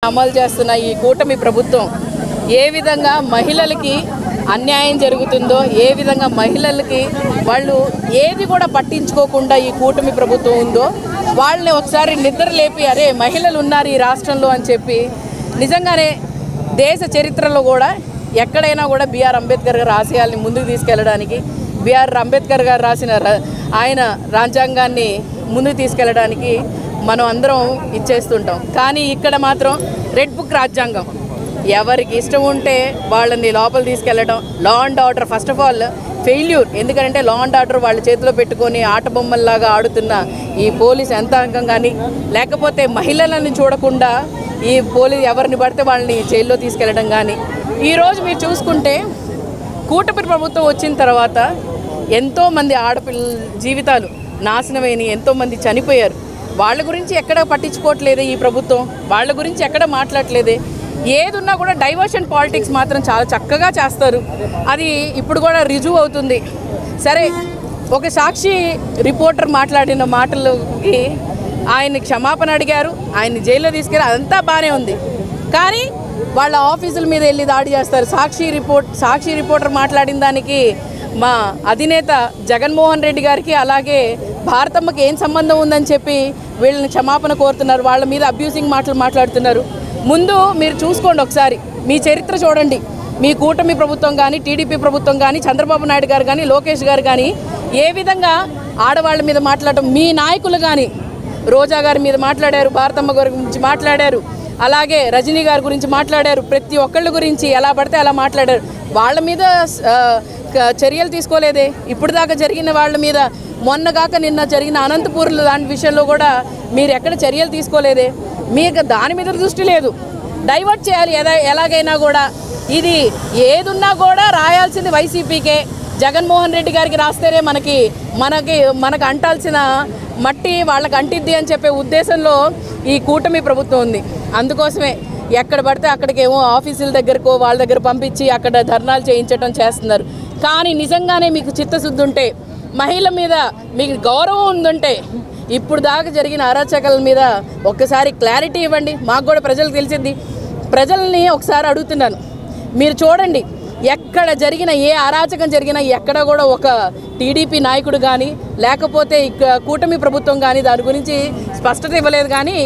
అమలు చేస్తున్న ఈ కూటమి ప్రభుత్వం ఏ విధంగా మహిళలకి అన్యాయం జరుగుతుందో, ఏ విధంగా మహిళలకి వాళ్ళు ఏది కూడా పట్టించుకోకుండా ఈ కూటమి ప్రభుత్వం ఉందో వాళ్ళని ఒకసారి నిద్ర లేపి అరే మహిళలు ఉన్నారు ఈ రాష్ట్రంలో అని చెప్పి నిజంగానే దేశ చరిత్రలో కూడా ఎక్కడైనా కూడా బిఆర్ అంబేద్కర్ గారి ఆశయాల్ని ముందుకు తీసుకెళ్ళడానికి, బిఆర్ అంబేద్కర్ గారు రాసిన ఆయన రాజ్యాంగాన్ని ముందుకు తీసుకెళ్ళడానికి మనం అందరం ఇచ్చేస్తుంటాం. కానీ ఇక్కడ మాత్రం రెడ్ బుక్ రాజ్యాంగం, ఎవరికి ఇష్టం ఉంటే వాళ్ళని లోపల తీసుకెళ్ళడం. Law and order first of all failure. ఎందుకంటే లా అండ్ ఆర్డర్ వాళ్ళ చేతిలో పెట్టుకొని ఆట బొమ్మల్లాగా ఆడుతున్న ఈ పోలీస్ యంత్రాంగం కానీ, లేకపోతే మహిళలను చూడకుండా ఈ పోలీస్ ఎవరిని పడితే వాళ్ళని జైల్లో తీసుకెళ్ళడం కానీ. ఈరోజు మీరు చూసుకుంటే కూటమి ప్రభుత్వం వచ్చిన తర్వాత ఎంతోమంది ఆడపిల్లల జీవితాలు నాశనమైన, ఎంతోమంది చనిపోయారు. వాళ్ళ గురించి ఎక్కడ పట్టించుకోవట్లేదే ఈ ప్రభుత్వం, వాళ్ళ గురించి ఎక్కడ మాట్లాడట్లేదే. ఏదున్నా కూడా డైవర్షన్ పాలిటిక్స్ మాత్రం చాలా చక్కగా చేస్తారు. అది ఇప్పుడు కూడా రుజువు అవుతుంది. సరే, ఒక సాక్షి రిపోర్టర్ మాట్లాడిన మాటలకి ఆయన క్షమాపణ అడిగారు, ఆయన్ని జైల్లో తీసుకెళ్ళి అదంతా బాగానే ఉంది. కానీ వాళ్ళ ఆఫీసుల మీద వెళ్ళి దాడి చేస్తారు. సాక్షి రిపోర్టర్ మాట్లాడిన దానికి మా అధినేత జగన్మోహన్ రెడ్డి గారికి అలాగే భారతమ్మకి ఏం సంబంధం ఉందని చెప్పి వీళ్ళని క్షమాపణ కోరుతున్నారు. వాళ్ళ మీద అబ్యూసింగ్ మాటలు మాట్లాడుతున్నారు. ముందు మీరు చూసుకోండి, ఒకసారి మీ చరిత్ర చూడండి. మీ కూటమి ప్రభుత్వం కానీ, టీడీపీ ప్రభుత్వం కానీ, చంద్రబాబు నాయుడు గారు కానీ, లోకేష్ గారు కానీ ఏ విధంగా ఆడవాళ్ళ మీద మాట్లాడటం, మీ నాయకులు కానీ రోజా గారి మీద మాట్లాడారు, భారతమ్మ గారి గురించి మాట్లాడారు, అలాగే రజనీ గారి గురించి మాట్లాడారు. ప్రతి ఒక్కళ్ళ గురించి ఎలా పడితే అలా మాట్లాడారు. వాళ్ళ మీద చర్యలు తీసుకోలేదే. ఇప్పుడు దాకా జరిగిన వాళ్ళ మీద, మొన్నగాక నిన్న జరిగిన అనంతపూర్లో దాని విషయంలో కూడా మీరు ఎక్కడ చర్యలు తీసుకోలేదే. మీకు దాని మీద దృష్టి లేదు. డైవర్ట్ చేయాలి ఎలాగైనా కూడా. ఇది ఏదున్నా కూడా రాయాల్సింది వైసీపీకే, జగన్మోహన్ రెడ్డి గారికి రాస్తేనే మనకు అంటాల్సిన మట్టి వాళ్ళకి అంటిద్ది అని చెప్పే ఉద్దేశంలో ఈ కూటమి ప్రభుత్వం ఉంది. అందుకోసమే ఎక్కడ పడితే అక్కడికేమో ఆఫీసుల దగ్గరకో వాళ్ళ దగ్గర పంపించి అక్కడ ధర్నాలు చేయించడం చేస్తున్నారు. కానీ నిజంగానే మీకు చిత్తశుద్ధి ఉంటే, మహిళ మీద మీకు గౌరవం ఉందంటే ఇప్పుడు దాకా జరిగిన అరాచకాల మీద ఒక్కసారి క్లారిటీ ఇవ్వండి. మాకు కూడా ప్రజలకు తెలిసింది. ప్రజల్ని ఒకసారి అడుగుతున్నాను, మీరు చూడండి, ఎక్కడ జరిగిన ఏ అరాచకం జరిగినా ఎక్కడ కూడా ఒక టీడీపీ నాయకుడు కానీ లేకపోతే కూటమి ప్రభుత్వం కానీ దాని గురించి స్పష్టత ఇవ్వలేదు. కానీ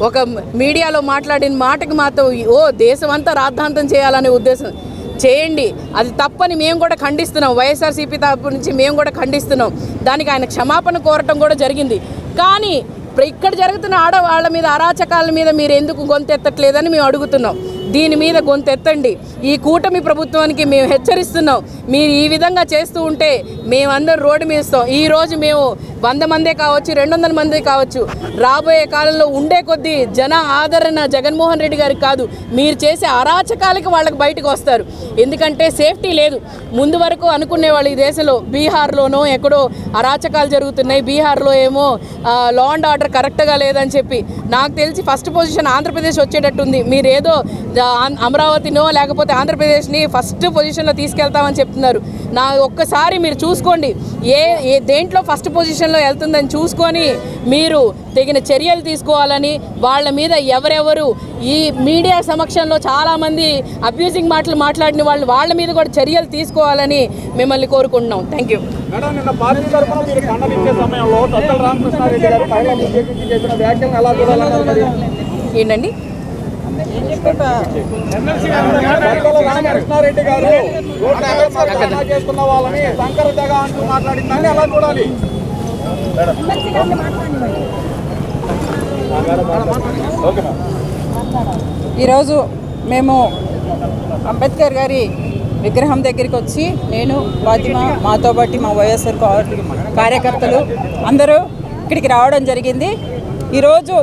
ఒక మీడియాలో మాట్లాడిన మాటకి మాత్రం దేశం అంతా రాద్ధాంతం చేయాలనే ఉద్దేశం. చేయండి, అది తప్పని మేము కూడా ఖండిస్తున్నాం. వైఎస్ఆర్సీపీ తరపు నుంచి మేము కూడా ఖండిస్తున్నాం. దానికి ఆయన క్షమాపణ కోరటం కూడా జరిగింది. కానీ ఇక్కడ జరుగుతున్న ఆడవాళ్ళ మీద, అరాచకాల మీద మీరు ఎందుకు గొంతెత్తట్లేదని మేము అడుగుతున్నాం. దీని మీద గొంతెత్తండి. ఈ కూటమి ప్రభుత్వానికి మేము హెచ్చరిస్తున్నాం. మీరు ఈ విధంగా చేస్తూ ఉంటే మేమందరం రోడ్డు మీద ఇస్తాం. ఈరోజు మేము 100 మందే కావచ్చు, 200 మంది కావచ్చు, రాబోయే కాలంలో ఉండే కొద్దీ జన ఆదరణ జగన్మోహన్ రెడ్డి గారికి కాదు, మీరు చేసే అరాచకాలకి వాళ్ళకి బయటకు వస్తారు. ఎందుకంటే సేఫ్టీ లేదు. ముందు వరకు అనుకునేవాళ్ళు ఈ దేశంలో బీహార్లోనో ఎక్కడో అరాచకాలు జరుగుతున్నాయి, బీహార్లో ఏమో లా అండ్ ఆర్డర్ కరెక్ట్గా లేదని చెప్పి. నాకు తెలిసి ఫస్ట్ పొజిషన్ ఆంధ్రప్రదేశ్ వచ్చేటట్టుంది. మీరేదో అమరావతినో లేకపోతే ఆంధ్రప్రదేశ్ని ఫస్ట్ పొజిషన్లో తీసుకెళ్తామని చెప్తున్నారు. ఒక్కసారి మీరు చూసుకోండి, ఏ దేంట్లో ఫస్ట్ పొజిషన్లో వెళ్తుందని చూసుకొని మీరు తగిన చర్యలు తీసుకోవాలని, వాళ్ళ మీద ఎవరెవరు ఈ మీడియా సమక్షంలో చాలామంది అబ్యూజింగ్ మాటలు మాట్లాడిన వాళ్ళ మీద కూడా చర్యలు తీసుకోవాలని మిమ్మల్ని కోరుకుంటున్నాం. Thank you. ఏంటండి రామకృష్ణారెడ్డి గారు చేస్తున్న వాళ్ళని శంకర తెగ అంటూ మాట్లాడిందని ఎలా చూడాలి? ఈరోజు మేము అంబేద్కర్ గారి విగ్రహం దగ్గరికి వచ్చి, నేను, ఫాతిమా, మాతో పాటు మా వైఎస్ఆర్ కార్యకర్తలు అందరూ ఇక్కడికి రావడం జరిగింది. ఈరోజు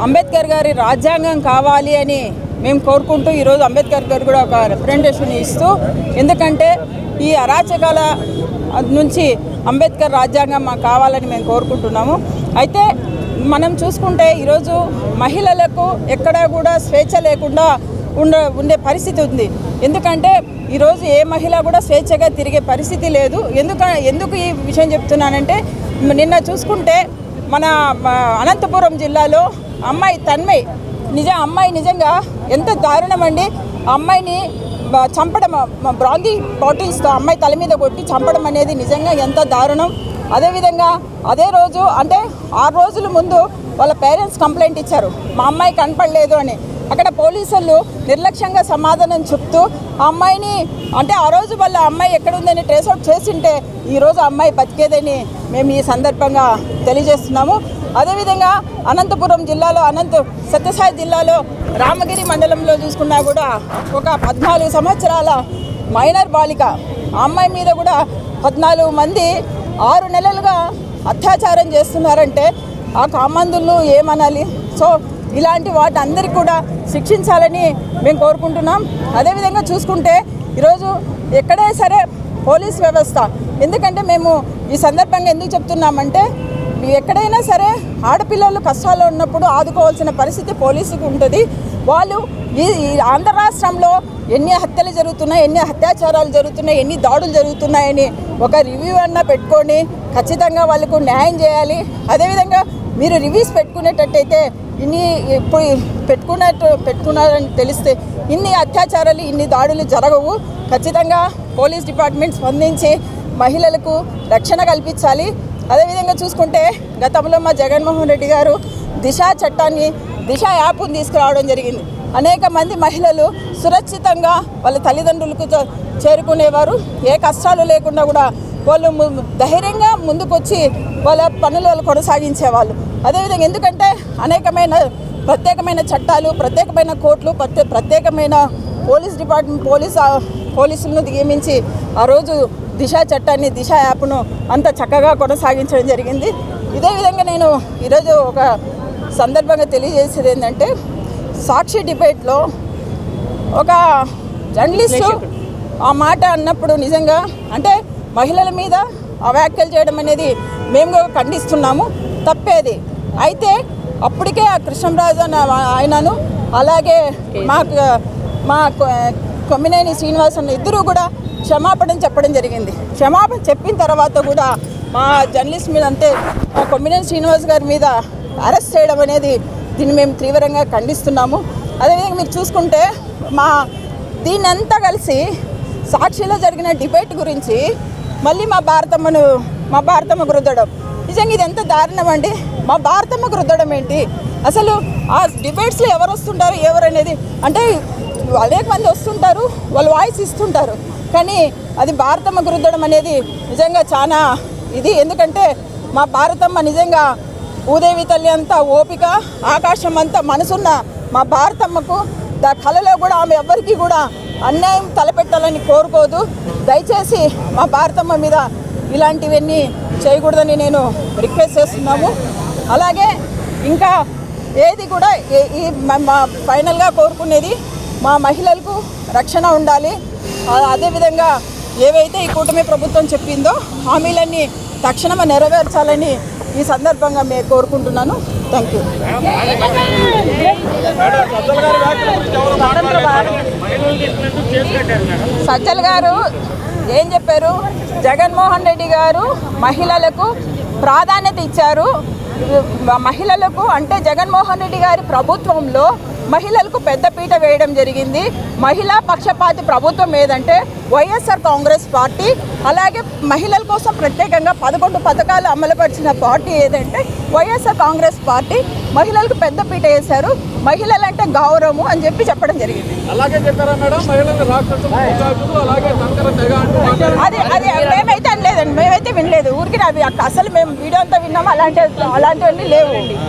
అంబేద్కర్ గారి రాజ్యాంగం కావాలి అని మేము కోరుకుంటూ ఈరోజు అంబేద్కర్ గారు కూడా ఒక రిప్రజెంటేషన్ ఇస్తూ, ఎందుకంటే ఈ అరాచకాల నుంచి అంబేద్కర్ రాజ్యాంగం మాకు కావాలని మేము కోరుకుంటున్నాము. అయితే మనం చూసుకుంటే ఈరోజు మహిళలకు ఎక్కడా కూడా స్వేచ్ఛ లేకుండా ఉండే పరిస్థితి ఉంది. ఎందుకంటే ఈరోజు ఏ మహిళ కూడా స్వేచ్ఛగా తిరిగే పరిస్థితి లేదు. ఎందుకు ఈ విషయం చెప్తున్నానంటే, నిన్న చూసుకుంటే మన అనంతపురం జిల్లాలో అమ్మాయి తన్మయ్ అమ్మాయి నిజంగా ఎంత దారుణం అండి. ఆ అమ్మాయిని చంపడం బ్రాందీ బాటిల్స్తో అమ్మాయి తల మీద కొట్టి చంపడం అనేది నిజంగా ఎంత దారుణం. అదేవిధంగా అదే రోజు అంటే 6 రోజుల ముందు వాళ్ళ పేరెంట్స్ కంప్లైంట్ ఇచ్చారు మా అమ్మాయి కనపడలేదు అని. అక్కడ పోలీసులు నిర్లక్ష్యంగా సమాధానం చెప్తూ ఆ అమ్మాయిని అంటే ఆ రోజు వాళ్ళ అమ్మాయి ఎక్కడుందని ట్రేస్అవుట్ చేసింటే ఈరోజు అమ్మాయి బతికేదని మేము ఈ సందర్భంగా తెలియజేస్తున్నాము. అదేవిధంగా అనంతపురం జిల్లాలో సత్యసాయి జిల్లాలో రామగిరి మండలంలో చూసుకున్నా కూడా ఒక 14 సంవత్సరాల మైనర్ బాలిక ఆ అమ్మాయి మీద కూడా 14 మంది 6 నెలలుగా అత్యాచారం చేస్తున్నారంటే ఆ కామందులను ఏమనాలి. సో ఇలాంటి వాటి అందరికీ కూడా శిక్షించాలని మేము కోరుకుంటున్నాం. అదేవిధంగా చూసుకుంటే ఈరోజు ఎక్కడే సరే పోలీస్ వ్యవస్థ, ఎందుకంటే మేము ఈ సందర్భంగా ఎందుకు చెప్తున్నామంటే ఎక్కడైనా సరే ఆడపిల్లలు కష్టాల్లో ఉన్నప్పుడు ఆదుకోవాల్సిన పరిస్థితి పోలీసుకు ఉంటుంది. వాళ్ళు ఈ ఆంధ్ర రాష్ట్రంలో ఎన్ని హత్యలు జరుగుతున్నాయి, ఎన్ని అత్యాచారాలు జరుగుతున్నాయి, ఎన్ని దాడులు జరుగుతున్నాయని ఒక రివ్యూ అన్నా పెట్టుకొని ఖచ్చితంగా వాళ్ళకు న్యాయం చేయాలి. అదేవిధంగా మీరు రివ్యూస్ పెట్టుకునేటట్టయితే ఇప్పుడు పెట్టుకున్నారని తెలిస్తే ఇన్ని అత్యాచారాలు ఇన్ని దాడులు జరగవు. ఖచ్చితంగా పోలీస్ డిపార్ట్మెంట్ స్పందించి మహిళలకు రక్షణ కల్పించాలి. అదేవిధంగా చూసుకుంటే గతంలో మా జగన్మోహన్ రెడ్డి గారు దిశ చట్టాన్ని దిశ యాప్ను తీసుకురావడం జరిగింది. అనేక మంది మహిళలు సురక్షితంగా వాళ్ళ తల్లిదండ్రులకు చేరుకునేవారు. ఏ కష్టాలు లేకుండా కూడా వాళ్ళు ధైర్యంగా ముందుకొచ్చి వాళ్ళ పనులు వాళ్ళు కొనసాగించేవాళ్ళు. అదేవిధంగా ఎందుకంటే అనేకమైన ప్రత్యేకమైన చట్టాలు, ప్రత్యేకమైన కోర్టులు, ప్రత్యేకమైన పోలీస్ డిపార్ట్మెంట్ పోలీసులను నియమించి ఆ రోజు దిశ చట్టాన్ని దిశ యాప్ను అంత చక్కగా కొనసాగించడం జరిగింది. ఇదే విధంగా నేను ఈరోజు ఒక సందర్భంగా తెలియజేసేది ఏంటంటే సాక్షి డిబేట్లో ఒక జర్నలిస్టు ఆ మాట అన్నప్పుడు నిజంగా అంటే మహిళల మీద ఆ వ్యాఖ్యలు చేయడం అనేది మేము ఖండిస్తున్నాము, తప్పేది. అయితే అప్పటికే ఆ కృష్ణంరాజు ఆయనను అలాగే మా కొమ్మినేని శ్రీనివాస్ అన్న ఇద్దరు కూడా క్షమాపణ చెప్పడం జరిగింది. క్షమాపణ చెప్పిన తర్వాత కూడా మా జర్నలిస్ట్ మీద అంటే మా కొమ్మినేని శ్రీనివాస్ గారి మీద అరెస్ట్ చేయడం అనేది దీన్ని మేము తీవ్రంగా ఖండిస్తున్నాము. అదేవిధంగా మీరు చూసుకుంటే దీన్నంతా కలిసి సాక్షిలో జరిగిన డిబేట్ గురించి మళ్ళీ మా భారతమ్మకు రుద్దడం నిజంగా ఇది ఎంత దారుణం అండి. మా భారతమ్మకు రుద్దడం ఏంటి? అసలు ఆ డిబేట్స్లో ఎవరు వస్తుంటారు ఎవరు అనేది అంటే అనేక మంది వస్తుంటారు, వాళ్ళు వాయిస్ ఇస్తుంటారు, కానీ అది భారతమ్మకు రుద్దడం అనేది నిజంగా చాలా ఇది. ఎందుకంటే మా భారతమ్మ నిజంగా భూదేవి తల్లి అంతా ఓపిక, ఆకాశం అంతా మనసున్న మా భారతమ్మకు కళలో కూడా ఆమె ఎవ్వరికీ కూడా అన్యాయం తలపెట్టాలని కోరుకోదు. దయచేసి మా భారతమ్మ మీద ఇలాంటివన్నీ చేయకూడదని నేను రిక్వెస్ట్ చేస్తున్నాము. అలాగే ఇంకా ఏది కూడా మా ఫైనల్గా కోరుకునేది మా మహిళలకు రక్షణ ఉండాలి. అదేవిధంగా ఏవైతే ఈ కూటమి ప్రభుత్వం చెప్పిందో హామీలన్నీ తక్షణం నెరవేర్చాలని ఈ సందర్భంగా మేము కోరుకుంటున్నాను. Thank you. సజ్జల్ గారు ఏం చెప్పారు? జగన్మోహన్ రెడ్డి గారు మహిళలకు ప్రాధాన్యత ఇచ్చారు. మహిళలకు అంటే జగన్మోహన్ రెడ్డి గారి ప్రభుత్వంలో మహిళలకు పెద్దపీట వేయడం జరిగింది. మహిళా పక్షపాతి ప్రభుత్వం ఏదంటే వైఎస్ఆర్ కాంగ్రెస్ పార్టీ. అలాగే మహిళల కోసం ప్రత్యేకంగా 11 పథకాలు అమలుపరిచిన పార్టీ ఏదంటే వైఎస్ఆర్ కాంగ్రెస్ పార్టీ. మహిళలకు పెద్దపీట వేశారు. మహిళలంటే గౌరవము అని చెప్పడం జరిగింది. అలాగే చెప్పారా మేడం? మహిళలు రాక్షసులు, అలాగే సంకర తెగ అది మేమైతే అనలేదండి, మేమైతే వినలేదు. ఊరికి అవి అసలు మేము వీడియో అంతా విన్నాము, అలాంటివన్నీ లేవు.